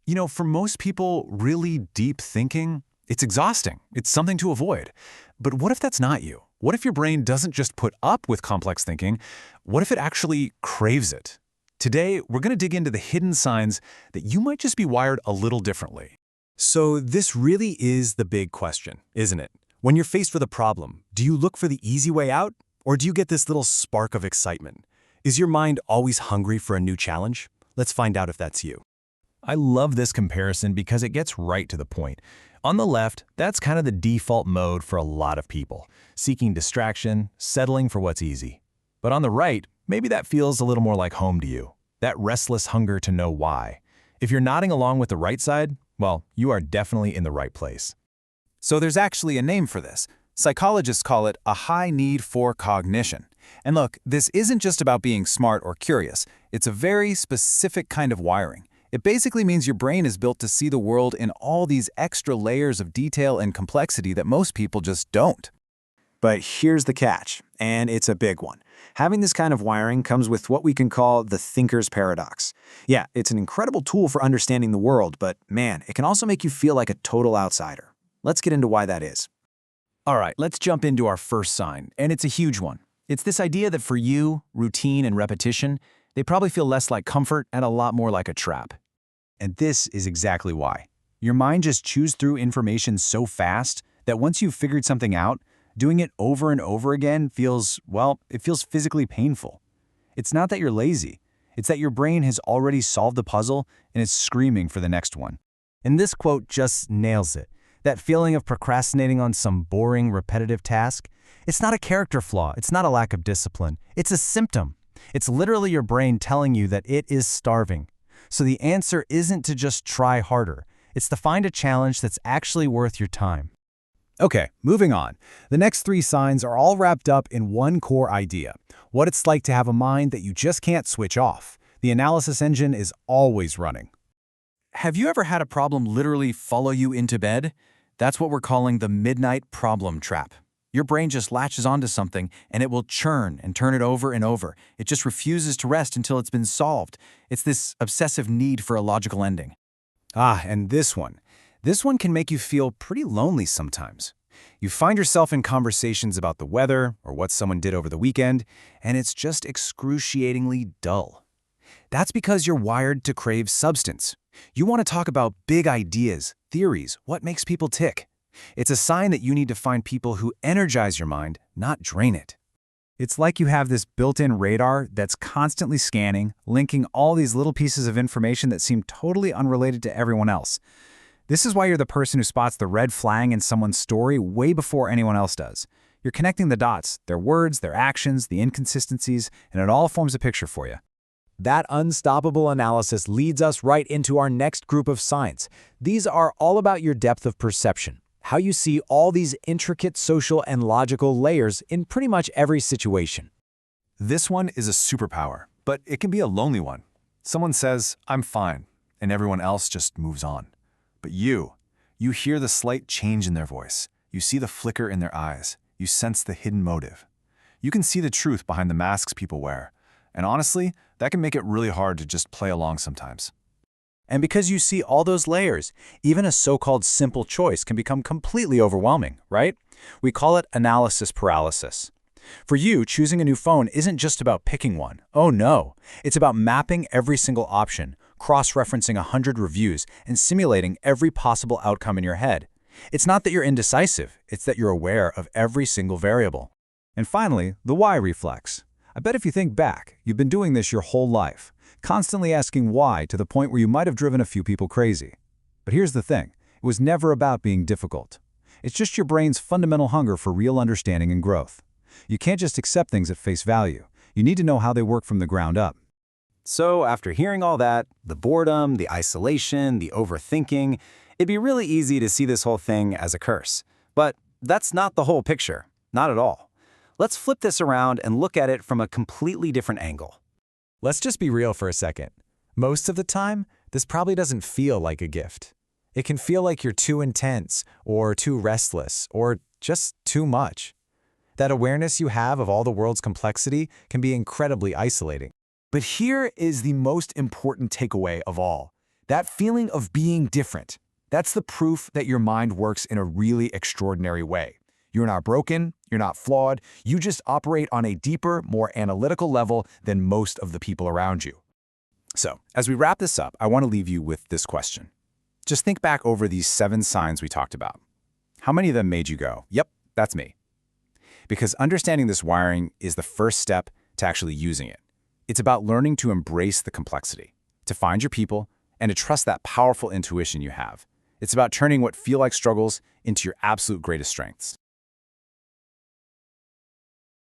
For most people, really deep thinking, it's exhausting. It's something to avoid. But what if that's not you? What if your brain doesn't just put up with complex thinking? What if it actually craves it? Today, we're going to dig into the hidden signs that you might just be wired a little differently. So this really is the big question, isn't it? When you're faced with a problem, do you look for the easy way out, or do you get this little spark of excitement? Is your mind always hungry for a new challenge? Let's find out if that's you. I love this comparison because it gets right to the point. On the left, that's kind of the default mode for a lot of people, seeking distraction, settling for what's easy. But on the right, maybe that feels a little more like home to you, that restless hunger to know why. If you're nodding along with the right side, well, you are definitely in the right place. So there's actually a name for this. Psychologists call it a high need for cognition. And look, this isn't just about being smart or curious. It's a very specific kind of wiring. It basically means your brain is built to see the world in all these extra layers of detail and complexity that most people just don't. But here's the catch, and it's a big one. Having this kind of wiring comes with what we can call the thinker's paradox. Yeah, it's an incredible tool for understanding the world, but man, it can also make you feel like a total outsider. Let's get into why that is. All right, let's jump into our first sign, and it's a huge one. It's this idea that for you, routine and repetition, they probably feel less like comfort and a lot more like a trap. And this is exactly why. Your mind just chews through information so fast that once you've figured something out, doing it over and over again feels physically painful. It's not that you're lazy. It's that your brain has already solved the puzzle and is screaming for the next one. And this quote just nails it. That feeling of procrastinating on some boring, repetitive task, it's not a character flaw. It's not a lack of discipline. It's a symptom. It's literally your brain telling you that it is starving. So the answer isn't to just try harder. It's to find a challenge that's actually worth your time. Okay, moving on. The next 3 signs are all wrapped up in one core idea: what it's like to have a mind that you just can't switch off. The analysis engine is always running. Have you ever had a problem literally follow you into bed? That's what we're calling the midnight problem trap. Your brain just latches onto something and it will churn and turn it over and over. It just refuses to rest until it's been solved. It's this obsessive need for a logical ending. And this one. This one can make you feel pretty lonely sometimes. You find yourself in conversations about the weather or what someone did over the weekend, and it's just excruciatingly dull. That's because you're wired to crave substance. You want to talk about big ideas, theories, what makes people tick. It's a sign that you need to find people who energize your mind, not drain it. It's like you have this built-in radar that's constantly scanning, linking all these little pieces of information that seem totally unrelated to everyone else. This is why you're the person who spots the red flag in someone's story way before anyone else does. You're connecting the dots, their words, their actions, the inconsistencies, and it all forms a picture for you. That unstoppable analysis leads us right into our next group of signs. These are all about your depth of perception. How you see all these intricate social and logical layers in pretty much every situation. This one is a superpower, but it can be a lonely one. Someone says, "I'm fine," and everyone else just moves on. But you hear the slight change in their voice. You see the flicker in their eyes. You sense the hidden motive. You can see the truth behind the masks people wear. And honestly, that can make it really hard to just play along sometimes. And because you see all those layers, even a so-called simple choice can become completely overwhelming, right? We call it analysis paralysis. For you, choosing a new phone isn't just about picking one. Oh no, it's about mapping every single option, cross-referencing 100 reviews, and simulating every possible outcome in your head. It's not that you're indecisive, it's that you're aware of every single variable. And finally, the why reflex. I bet if you think back, you've been doing this your whole life, constantly asking why to the point where you might have driven a few people crazy. But here's the thing, it was never about being difficult. It's just your brain's fundamental hunger for real understanding and growth. You can't just accept things at face value. You need to know how they work from the ground up. So after hearing all that, the boredom, the isolation, the overthinking, it'd be really easy to see this whole thing as a curse. But that's not the whole picture, not at all. Let's flip this around and look at it from a completely different angle. Let's just be real for a second. Most of the time, this probably doesn't feel like a gift. It can feel like you're too intense, or too restless, or just too much. That awareness you have of all the world's complexity can be incredibly isolating. But here is the most important takeaway of all. That feeling of being different, that's the proof that your mind works in a really extraordinary way. You're not broken, you're not flawed, you just operate on a deeper, more analytical level than most of the people around you. So, as we wrap this up, I want to leave you with this question. Just think back over these 7 signs we talked about. How many of them made you go, yep, that's me? Because understanding this wiring is the first step to actually using it. It's about learning to embrace the complexity, to find your people, and to trust that powerful intuition you have. It's about turning what feel like struggles into your absolute greatest strengths.